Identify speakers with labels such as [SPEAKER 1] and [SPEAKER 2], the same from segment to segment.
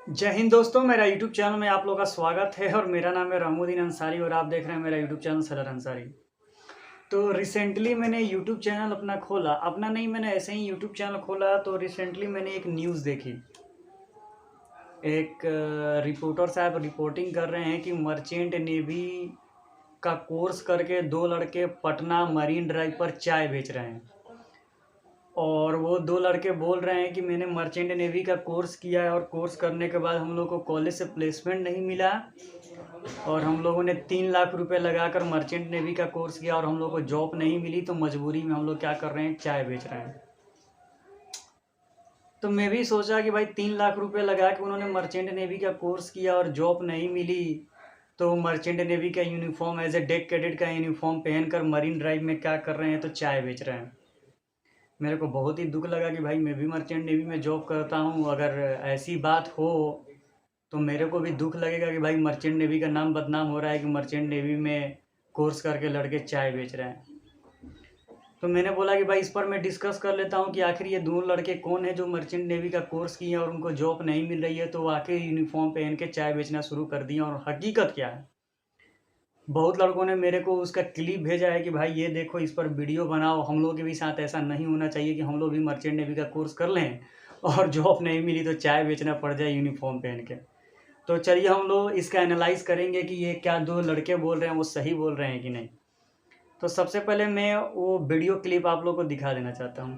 [SPEAKER 1] जय हिंद दोस्तों, मेरा यूट्यूब चैनल में आप लोगों का स्वागत है और मेरा नाम है रामुद्दीन अंसारी और आप देख रहे हैं मेरा यूट्यूब चैनल सदर अंसारी। तो रिसेंटली मैंने यूट्यूब चैनल अपना खोला, अपना नहीं, मैंने ऐसे ही यूट्यूब चैनल खोला तो रिसेंटली मैंने एक न्यूज़ देखी। एक रिपोर्टर साहब रिपोर्टिंग कर रहे हैं कि मर्चेंट नेवी का कोर्स करके दो लड़के पटना मरीन ड्राइव पर चाय बेच रहे हैं। और वो दो लड़के बोल रहे हैं कि मैंने मर्चेंट नेवी का कोर्स किया है और कोर्स करने के बाद हम लोग को कॉलेज से प्लेसमेंट नहीं मिला और हम लोगों ने 3 लाख रुपए लगाकर मर्चेंट नेवी का कोर्स किया और हम लोग को जॉब नहीं मिली, तो मजबूरी में हम लोग क्या कर रहे हैं, चाय बेच रहे हैं। तो मैं भी सोचा कि भाई 3 लाख रुपए लगा के उन्होंने मर्चेंट नेवी का कोर्स किया और जॉब नहीं मिली, तो मर्चेंट नेवी का uniform as a deck cadet का यूनिफॉर्म पहनकर मरीन ड्राइव में क्या कर रहे हैं, तो चाय बेच रहे हैं। मेरे को बहुत ही दुख लगा कि भाई मैं भी मर्चेंट नेवी में जॉब करता हूँ, अगर ऐसी बात हो तो मेरे को भी दुख लगेगा कि भाई मर्चेंट नेवी का नाम बदनाम हो रहा है कि मर्चेंट नेवी में कोर्स करके लड़के चाय बेच रहे हैं। तो मैंने बोला कि भाई इस पर मैं डिस्कस कर लेता हूँ कि आखिर ये दो लड़के कौन है जो मर्चेंट नेवी का कोर्स किए और उनको जॉब नहीं मिल रही है, तो वो आके यूनिफॉर्म पहन के चाय बेचना शुरू कर दिया और हकीकत क्या है। बहुत लड़कों ने मेरे को उसका क्लिप भेजा है कि भाई ये देखो, इस पर वीडियो बनाओ, हम लोग के भी साथ ऐसा नहीं होना चाहिए कि हम लोग भी मर्चेंट नेवी का कोर्स कर लें और जॉब नहीं मिली तो चाय बेचना पड़ जाए यूनिफॉर्म पहन के। तो चलिए हम लोग इसका एनालाइज करेंगे कि ये क्या दो लड़के बोल रहे हैं वो सही बोल रहे हैं कि नहीं। तो सबसे पहले मैं वो वीडियो क्लिप आप लोग को दिखा देना चाहता हूँ।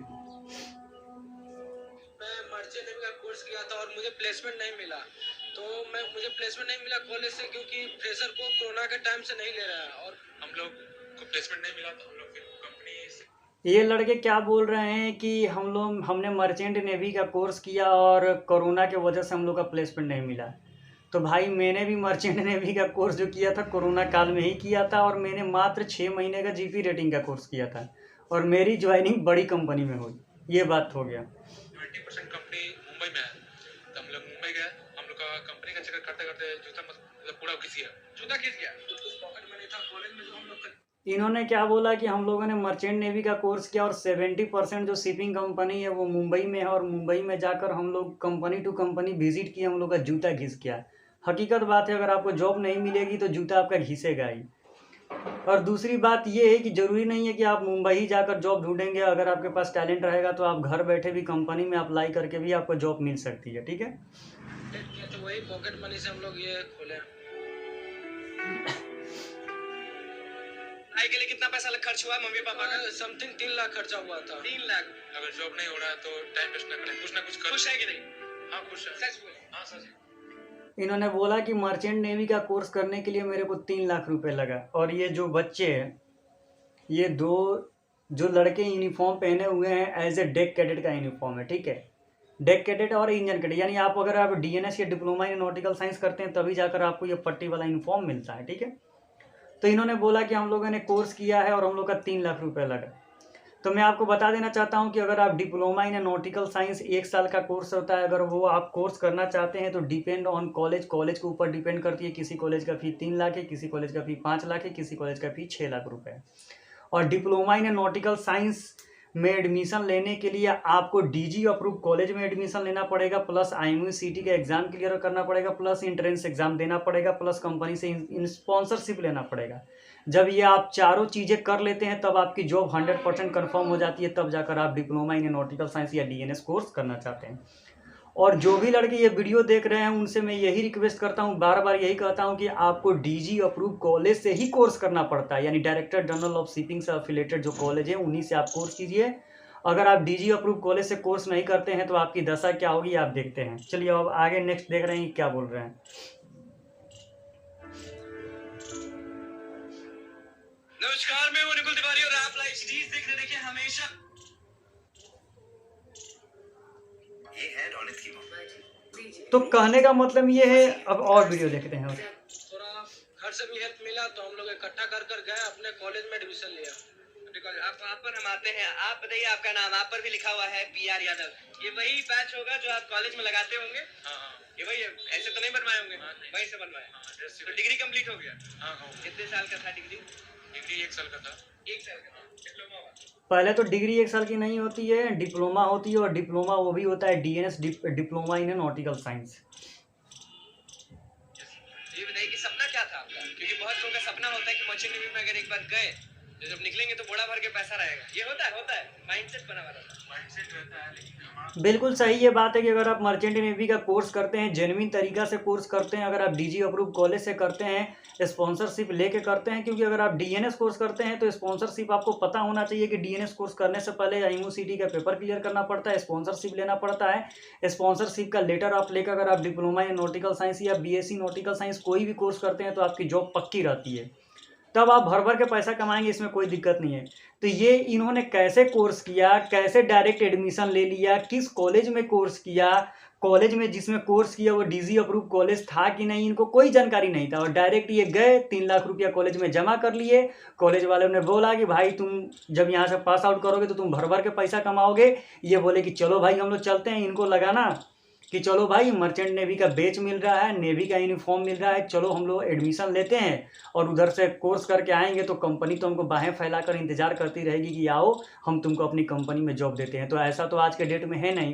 [SPEAKER 2] मैं मर्चेंट नेवी का कोर्स किया था और मुझे प्लेसमेंट नहीं मिला, तो मुझे प्लेसमेंट नहीं मिला कॉलेज से, क्योंकि फ्रेशर को कोरोना के टाइम से नहीं ले रहा है और हम लोग को प्लेसमेंट नहीं मिला, तो हम लोग फिर कंपनी से।
[SPEAKER 1] ये लड़के क्या बोल रहे हैं कि हमने मर्चेंट नेवी का कोर्स किया और कोरोना के वजह से हम लोग का प्लेसमेंट नहीं मिला। तो भाई मैंने भी मर्चेंट नेवी का कोर्स जो किया था कोरोना काल में ही किया था और मैंने मात्र 6 महीने का जीपी रेटिंग का कोर्स किया था और मेरी ज्वाइनिंग बड़ी कंपनी में हुई। ये बात हो गया।
[SPEAKER 2] 20% कंपनी मुंबई में है, तो हम लोग मुंबई गए। हम लोग का कंपनी का चक्कर करते करते जूता पूरा खिस गया तो कुछ पॉकेट मनी था कॉलेज में जो हम लोग
[SPEAKER 1] इन्होंने क्या बोला कि हम लोगों ने मर्चेंट नेवी का कोर्स किया और 70% जो शिपिंग कंपनी है वो मुंबई में है और मुंबई में जाकर हम लोग कंपनी टू कंपनी विजिट किए, हम लोग का जूता घिस गया। हकीकत बात है, अगर आपको जॉब नहीं मिलेगी तो जूता आपका घिसेगा ही। और दूसरी बात ये है कि ज़रूरी नहीं है कि आप मुंबई ही जाकर जॉब ढूंढेंगे, अगर आपके पास टैलेंट रहेगा तो आप घर बैठे भी कंपनी में अप्लाई करके भी आपको जॉब मिल सकती है। ठीक है,
[SPEAKER 2] तो वही पॉकेट मनी से हम लोग ये खोले। पढ़ाई के लिए कितना पैसा खर्च हुआ मम्मी पापा का? समथिंग 3 लाख खर्चा हुआ था। 3 लाख। अगर जॉब नहीं हो रहा है तो टाइम वेस्ट ना कुछ कर। खुश है कि नहीं? हाँ खुश है। सच बोले? हाँ सच है।
[SPEAKER 1] इन्होंने बोला कि मर्चेंट नेवी का कोर्स करने के लिए मेरे को 3 लाख रुपए लगा और ये जो बच्चे हैं, ये दो जो लड़के यूनिफॉर्म पहने हुए हैं एज ए डेक कैडेट का यूनिफॉर्म है। ठीक है, डेक कैडेट और इंजन कैडेट, यानी आप अगर आप डीएनएस या डिप्लोमा इन नॉटिकल साइंस करते हैं तभी जाकर आपको ये पट्टी वाला यूनिफॉर्म मिलता है। ठीक है, तो इन्होंने बोला कि हम लोगों ने कोर्स किया है और हम लोग का 3 लाख रुपए लगा। तो मैं आपको बता देना चाहता हूं कि अगर आप डिप्लोमा इन नॉटिकल साइंस 1 साल का कोर्स होता है, अगर वो आप कोर्स करना चाहते हैं तो डिपेंड ऑन कॉलेज के ऊपर डिपेंड करती है। किसी कॉलेज का फी 3 लाख है, किसी कॉलेज का फी 5 लाख है, किसी कॉलेज का फी 6 लाख रुपए है। और डिप्लोमा इन नॉटिकल साइंस में एडमिशन लेने के लिए आपको डीजी अप्रूव कॉलेज में एडमिशन लेना पड़ेगा, प्लस IMUCT का एग्जाम क्लियर करना पड़ेगा, प्लस इंट्रेंस एग्जाम देना पड़ेगा, प्लस कंपनी से स्पॉन्सरशिप लेना पड़ेगा। जब ये आप चारों चीज़ें कर लेते हैं तब आपकी जॉब 100% कन्फर्म हो जाती है, तब जाकर आप डिप्लोमा इन नॉटिकल साइंस या डीएनएस कोर्स करना चाहते हैं। और जो भी लड़के ये वीडियो देख रहे हैं उनसे मैं यही रिक्वेस्ट करता हूँ, बार बार यही कहता हूँ कि आपको डीजी अप्रूव कॉलेज से ही कोर्स करना पड़ता है, यानी डायरेक्टर जनरल ऑफ शिपिंग से एफिलेटेड जो कॉलेज है उन्हीं से आप कोर्स कीजिए। अगर आप डीजी अप्रूव कॉलेज से कोर्स नहीं करते हैं तो आपकी दशा क्या होगी आप देखते हैं। चलिए अब आगे नेक्स्ट देख रहे हैं क्या बोल रहे हैं।
[SPEAKER 2] नमस्कार, मैं हूं निकुल तिवारी और आप लाइव सीरीज देखने देखिए हमेशा। ये है रौनक की मोहब्बत।
[SPEAKER 1] तो कहने का मतलब ये है, अब और वीडियो देखते हैं।
[SPEAKER 2] थोड़ा घर से भी हेल्प मिला तो हम लोग इकट्ठा कर गए, अपने कॉलेज में एडमिशन लिया। आप पर हम आते हैं, आप बताइए आपका नाम। आप पर भी लिखा हुआ है PR यादव। ये वही बैच होगा जो आप कॉलेज में लगाते होंगे? हाँ, ये वही है। ऐसे तो नहीं बनवाए होंगे? वहीं से बनवाए। तो डिग्री कंप्लीट हो गया? हाँ। कितने साल का था डिग्री? डिग्री 1 साल का था। 1 साल का डिप्लोमा हुआ।
[SPEAKER 1] पहले तो डिग्री 1 साल की नहीं होती है, डिप्लोमा होती है और डिप्लोमा वो भी होता है DNS diploma in nautical science.
[SPEAKER 2] सपना होता है कि मर्चेंट नेवी में अगर एक बार गए तो जब निकलेंगे तो बोड़ा भर के पैसा रहेगा। ये होता है माइंडसेट बना हुआ रहता है। माइंडसेट रहता है, लेकिन हमारा
[SPEAKER 1] बिल्कुल सही ये बात है कि अगर आप मर्चेंट नेवी का कोर्स करते हैं, जेन्युइन तरीका से कोर्स करते हैं, अगर आप डीजी अप्रूव कॉलेज से करते हैं, स्पॉन्सरशिप लेके करते हैं, क्योंकि अगर आप डीएनएस कोर्स करते हैं तो स्पॉन्सरशिप आपको पता होना चाहिए कि डीएनएस कोर्स करने से पहले आईएमयूसीटी का पेपर क्लियर करना पड़ता है, स्पॉन्सरशिप लेना पड़ता है। स्पॉन्सरशिप का लेटर आप लेकर अगर आप डिप्लोमा इन नॉटिकल साइंस या बीएससी नॉटिकल साइंस कोई भी कोर्स करते हैं तो आपकी जॉब पक्की रहती है, तब आप भर भर के पैसा कमाएंगे, इसमें कोई दिक्कत नहीं है। तो ये इन्होंने कैसे कोर्स किया, कैसे डायरेक्ट एडमिशन ले लिया, किस कॉलेज में कोर्स किया, कॉलेज में जिसमें कोर्स किया वो डीजी अप्रूव कॉलेज था कि नहीं, इनको कोई जानकारी नहीं था और डायरेक्ट ये गए 3 लाख रुपया कॉलेज में जमा कर लिए। कॉलेज वालों ने बोला कि भाई तुम जब यहाँ से पास आउट करोगे तो तुम भर भर के पैसा कमाओगे। ये बोले कि चलो भाई हम लोग चलते हैं। इनको लगा ना कि चलो भाई मर्चेंट नेवी का बैच मिल रहा है, नेवी का यूनिफॉर्म मिल रहा है, चलो हम लोग एडमिशन लेते हैं और उधर से कोर्स करके आएंगे तो कंपनी तो हमको बाहें फैलाकर इंतजार करती रहेगी कि आओ हम तुमको अपनी कंपनी में जॉब देते हैं। तो ऐसा तो आज के डेट में है नहीं,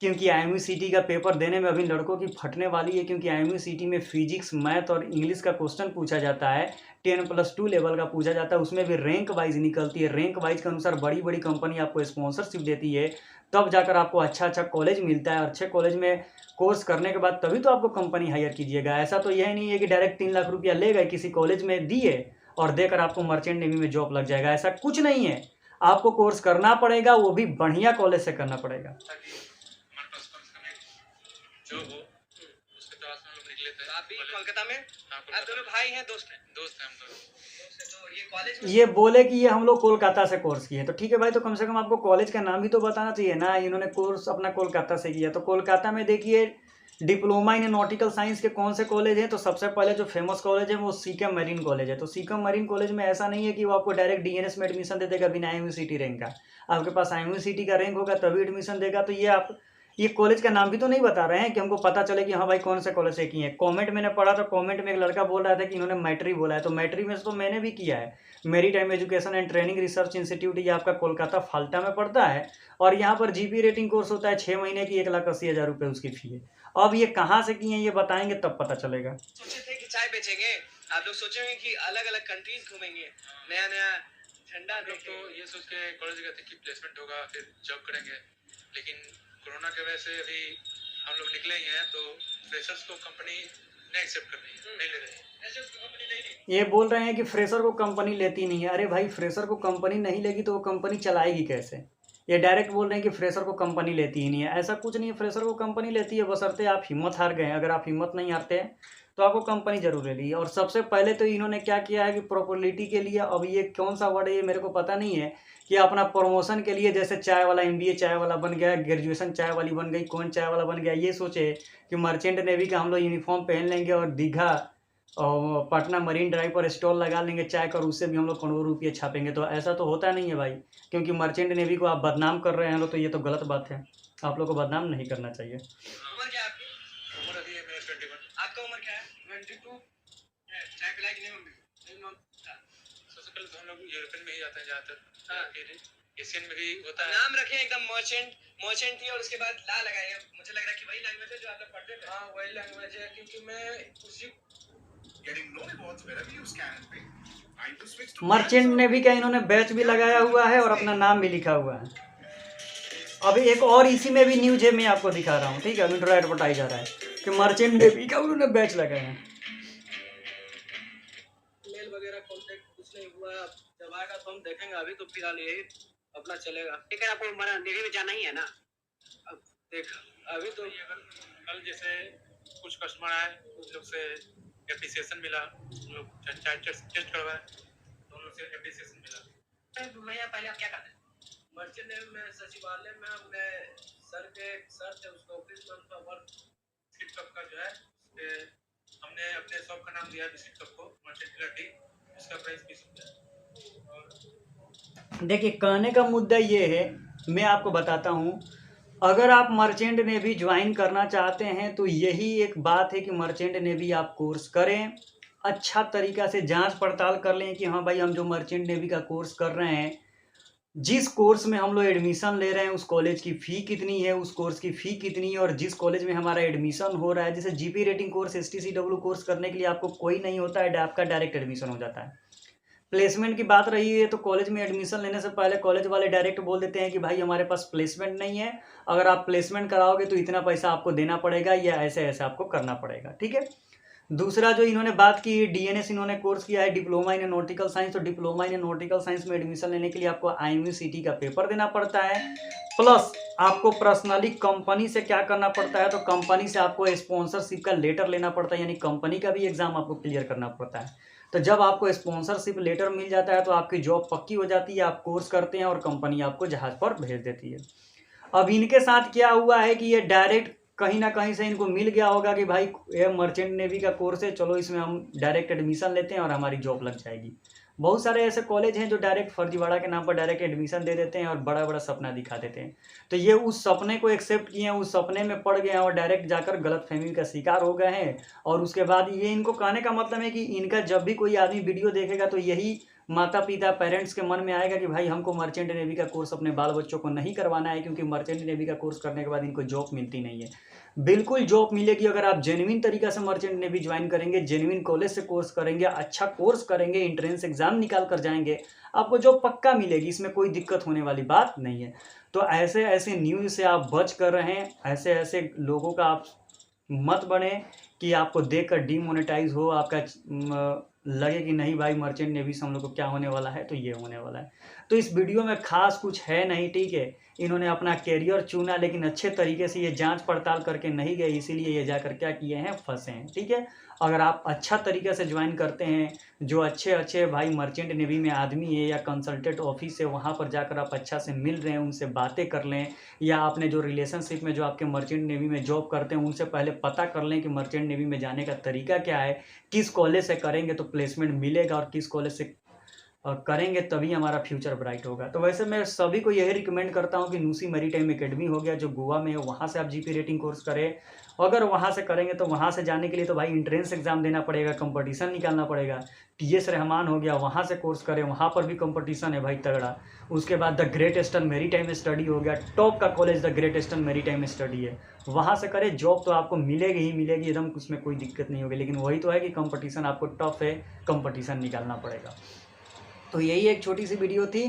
[SPEAKER 1] क्योंकि आईएमयूसीटी का पेपर देने में अभी लड़कों की फटने वाली है, क्योंकि आईएमयूसीटी में फिजिक्स, मैथ और इंग्लिश का क्वेश्चन पूछा जाता है, 10+2 लेवल का पूछा जाता है, उसमें भी रैंक वाइज निकलती है। रैंक वाइज के अनुसार बड़ी बड़ी कंपनी आपको स्पॉन्सरशिप देती है, तब जाकर आपको अच्छा कॉलेज मिलता है। अच्छे कॉलेज में कोर्स करने के बाद तभी तो आपको कंपनी हायर कीजिएगा। ऐसा तो यह नहीं है कि डायरेक्ट 3 लाख रुपया ले गए किसी कॉलेज में दिए और देकर आपको मर्चेंट नेवी में जॉब लग जाएगा, ऐसा कुछ नहीं है। आपको कोर्स करना पड़ेगा, वो भी बढ़िया कॉलेज से करना पड़ेगा।
[SPEAKER 2] हमारे पास कम से कम जो हो उसके तो हम लोग निकले थे। आप भी कोलकाता में? आप दोनों भाई हैं, दोस्त हैं? दोस्त हैं हम दोनों। तो ये कॉलेज में
[SPEAKER 1] ये बोले कि ये हम लोग कोलकाता से कोर्स किए, तो ठीक है भाई, तो कम से कम आपको कॉलेज का नाम भी तो बताना चाहिए ना। इन्होंने कोर्स अपना कोलकाता से किया, तो कोलकाता में देखिए डिप्लोमा इन नॉटिकल साइंस के कौन से कॉलेज हैं। तो सबसे पहले जो फेमस कॉलेज है वो सीकम मरीन कॉलेज है। तो सीकम मरीन कॉलेज में ऐसा नहीं है कि वो आपको डायरेक्ट डीएनएस में एडमिशन दे देगा बिना आईएमयूसीटी रैंक का। आपके पास आईएमयूसीटी का रैंक होगा तभी एडमिशन देगा। तो ये कॉलेज का नाम भी तो नहीं बता रहे हैं कि हमको पता चले कि हाँ भाई कौन से कॉलेज से किए हैं। कमेंट मैंने पढ़ा था, कमेंट में एक लड़का बोल रहा था कि इन्होंने मैट्री बोला है, तो मैट्री में से तो मैंने भी किया है। मेरी time education and training research institute, ये आपका कोलकाता फाल्टा में पड़ता है और यहाँ पर जीपी रेटिंग कोर्स होता है 6 महीने की, 1,80,000 रुपये उसकी फी है। अब ये कहाँ से किए हैं ये बताएंगे तब पता चलेगा।
[SPEAKER 2] सोचे थे कि चाय बेचेंगे, आप लोग सोचेंगे कि अलग अलग कंट्रीज घूमेंगे, नया नया झंडा देखेंगे। तो ये सोच के कॉलेज गए थे कि प्लेसमेंट होगा फिर जॉब करेंगे, लेकिन कोरोना की वजह से अभी हम लोग निकले ही हैं, तो फ्रेशर्स को कंपनी नहीं एक्सेप्ट कर रही है, नहीं ले रही है। फ्रेशर्स को कंपनी नहीं ली।
[SPEAKER 1] ये बोल रहे हैं कि फ्रेशर को कंपनी लेती नहीं है। अरे भाई फ्रेशर को कंपनी नहीं लेगी तो वो कंपनी चलाएगी कैसे? ये डायरेक्ट बोल रहे हैं कि फ्रेशर को कंपनी लेती ही नहीं है। ऐसा कुछ नहीं है, फ्रेशर को कंपनी लेती है, बशर्ते आप हिम्मत हार गए। अगर आप हिम्मत नहीं हारते हैं तो आपको कंपनी जरूर ले ली। और सबसे पहले तो इन्होंने क्या किया है कि प्रॉपर्टी के लिए, अब ये कौन सा वर्ड है ये मेरे को पता नहीं है, कि अपना प्रमोशन के लिए जैसे चाय वाला एमबीए चाय वाला बन गया, ग्रेजुएशन चाय वाली बन गई, कौन चाय वाला बन गया, ये सोचे कि मर्चेंट नेवी का हम लोग यूनिफॉर्म पहन लेंगे और दीघा और पटना मरीन ड्राइव पर स्टॉल लगा लेंगे चाय का, और उससे भी हम लोग करोड़ों रुपये छापेंगे। तो ऐसा तो होता नहीं है भाई, क्योंकि मर्चेंट नेवी को आप बदनाम कर रहे हैं लोग, तो ये तो गलत बात है। आप लोग को बदनाम नहीं करना चाहिए।
[SPEAKER 2] उम्र क्या है आपकी? उम्र अभी है मेरा 21। आपका उम्र क्या है? 22। चाय पिलाई कि नहीं मम्मी? नहीं मम्मी। सबसे पहले तो हम लोग यूरोपियन में ही जाते हैं ज़्यादातर, एशियन में भी होता है। नाम रखें एकदम मर्चेंट थी और उसके बाद ला लगाए। मुझे लग रहा है कि वही लैंग्वेज है जो आप लोग पढ़ते थे। हाँ वही लैंग्वेज है, क्योंकि मैं उसी
[SPEAKER 1] मर्चेंट नेवी का इन्होंने बैच भी लगाया हुआ है और अपना नाम भी लिखा हुआ है। अभी एक और इसी में भी न्यूज है, मैं आपको दिखा रहा हूँ, ठीक है। अभी इंट्रो एडवर्टाइज आ रहा है कि मर्चेंट नेवी का उन्होंने बैच लगाया है।
[SPEAKER 2] मेल वगैरह कांटेक्ट कुछ नहीं हुआ, जब आएगा तो हम देखेंगे। अभी तो फिलहाल यही अपना चलेगा। लेकिन आपको नेवी में जाना ही है ना? अब देख, अभी तो कल जैसे कुछ कस्टमर आए, कुछ लोग से एप्रिसिएशन मिला, हम लोग टेस्ट करवाए तो उन लोग से एप्रिसिएशन मिला। भैया पहले आप क्या करते हैं? मर्चेंट नेवी में सचिवालय में हमने सर थे, उसका ऑफिस में उनका वर्क बिस्किट कप का जो है, हमने अपने शॉप का नाम दिया बिस्किट कप को, मर्चेंट लड्डी, उसका प्राइस 20 रुपया। और
[SPEAKER 1] देखिए कहने का मुद्दा ये है, मैं आपको बताता हूँ, अगर आप मर्चेंट नेवी ज्वाइन करना चाहते हैं तो यही एक बात है कि मर्चेंट नेवी आप कोर्स करें, अच्छा तरीका से जांच पड़ताल कर लें कि हाँ भाई हम जो मर्चेंट नेवी का कोर्स कर रहे हैं जिस कोर्स में हम लोग एडमिशन ले रहे हैं उस कॉलेज की फ़ी कितनी है, उस कोर्स की फ़ी कितनी है, और जिस कॉलेज में हमारा एडमिशन हो रहा है, जैसे जीपी रेटिंग कोर्स, एसटीसीडब्ल्यू कोर्स करने के लिए आपको कोई नहीं होता है, आपका डायरेक्ट एडमिशन हो जाता है। प्लेसमेंट की बात रही है तो कॉलेज में एडमिशन लेने से पहले कॉलेज वाले डायरेक्ट बोल देते हैं कि भाई हमारे पास प्लेसमेंट नहीं है, अगर आप प्लेसमेंट कराओगे तो इतना पैसा आपको देना पड़ेगा या ऐसे ऐसे आपको करना पड़ेगा, ठीक है। दूसरा जो इन्होंने बात की, डीएनएस इन्होंने कोर्स किया है, डिप्लोमा इन नॉटिकल साइंस, तो डिप्लोमा इन नॉटिकल साइंस में एडमिशन लेने के लिए आपको आईएमयू का पेपर देना पड़ता है, प्लस आपको पर्सनली कंपनी से क्या करना पड़ता है, तो कंपनी से आपको स्पॉन्सरशिप का लेटर लेना पड़ता है, यानी कंपनी का भी एग्जाम आपको क्लियर करना पड़ता है। तो जब आपको स्पॉन्सरशिप लेटर मिल जाता है तो आपकी जॉब पक्की हो जाती है, आप कोर्स करते हैं और कंपनी आपको जहाज पर भेज देती है। अब इनके साथ क्या हुआ है कि ये डायरेक्ट कहीं ना कहीं से इनको मिल गया होगा कि भाई ये मर्चेंट नेवी का कोर्स है, चलो इसमें हम डायरेक्ट एडमिशन लेते हैं और हमारी जॉब लग जाएगी। बहुत सारे ऐसे कॉलेज हैं जो डायरेक्ट फर्जीवाड़ा के नाम पर डायरेक्ट एडमिशन दे देते हैं और बड़ा बड़ा सपना दिखा देते हैं। तो ये उस सपने को एक्सेप्ट किए हैं, उस सपने में पड़ गए हैं और डायरेक्ट जाकर गलतफहमी का शिकार हो गए हैं। और उसके बाद ये इनको कहने का मतलब है कि इनका जब भी कोई आदमी वीडियो देखेगा तो यही माता पिता पेरेंट्स के मन में आएगा कि भाई हमको मर्चेंट नेवी का कोर्स अपने बाल बच्चों को नहीं करवाना है, क्योंकि मर्चेंट नेवी का कोर्स करने के बाद इनको जॉब मिलती नहीं है। बिल्कुल जॉब मिलेगी अगर आप जेन्युइन तरीका से मर्चेंट नेवी ज्वाइन करेंगे, जेन्युइन कॉलेज से कोर्स करेंगे, अच्छा कोर्स करेंगे, एंट्रेंस एग्जाम निकाल कर जाएंगे, आपको जॉब पक्का मिलेगी, इसमें कोई दिक्कत होने वाली बात नहीं है। तो ऐसे ऐसे न्यूज़ से आप बच कर रहें, ऐसे ऐसे लोगों का आप मत बने कि आपको देखकर डीमोनेटाइज हो, आपका लगे कि नहीं भाई मर्चेंट नेवी से हम लोग को क्या होने वाला है, तो ये होने वाला है। तो इस वीडियो में खास कुछ है नहीं, ठीक है। इन्होंने अपना कैरियर चुना लेकिन अच्छे तरीके से ये जांच पड़ताल करके नहीं गए, इसीलिए ये जाकर क्या किए हैं, फंसे हैं, ठीक है। अगर आप अच्छा तरीके से ज्वाइन करते हैं, जो अच्छे अच्छे भाई मर्चेंट नेवी में आदमी है या कंसल्टेंट ऑफिस है, वहाँ पर जाकर आप अच्छा से मिल रहे हैं, उनसे बातें कर लें, या आपने जो रिलेशनशिप में जो आपके मर्चेंट नेवी में जॉब करते हैं उनसे पहले पता कर लें कि मर्चेंट नेवी में जाने का तरीका क्या है, किस कॉलेज से करेंगे तो प्लेसमेंट मिलेगा और किस कॉलेज से करेंगे तभी हमारा फ्यूचर ब्राइट होगा। तो वैसे मैं सभी को यही रिकमेंड करता हूँ कि नूसी मैरीटाइम एकेडमी हो गया जो गोवा में है, वहाँ से आप जीपी रेटिंग कोर्स करें। अगर वहाँ से करेंगे तो वहाँ से जाने के लिए तो भाई एंट्रेंस एग्जाम देना पड़ेगा, कंपटीशन निकालना पड़ेगा। टीएस रहमान हो गया, वहाँ से कोर्स करें, वहाँ पर भी कंपटीशन है भाई तगड़ा। उसके बाद the great eastern maritime study हो गया, टॉप का college the great eastern maritime study है, वहाँ से करें, जॉब तो आपको मिलेगी ही मिलेगी एकदम, उसमें कोई दिक्कत नहीं होगी। लेकिन वही तो है कि कंपटीशन आपको टफ है, कंपटीशन निकालना पड़ेगा। तो यही एक छोटी सी वीडियो थी।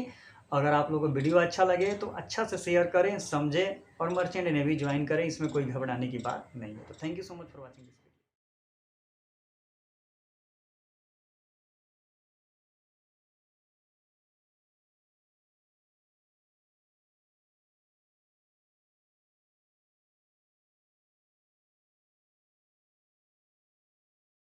[SPEAKER 1] अगर आप लोगों को वीडियो अच्छा लगे तो अच्छा से शेयर करें, समझें और मर्चेंट नेवी ज्वाइन करें, इसमें कोई घबराने की बात नहीं है। तो thank you so much for watching this.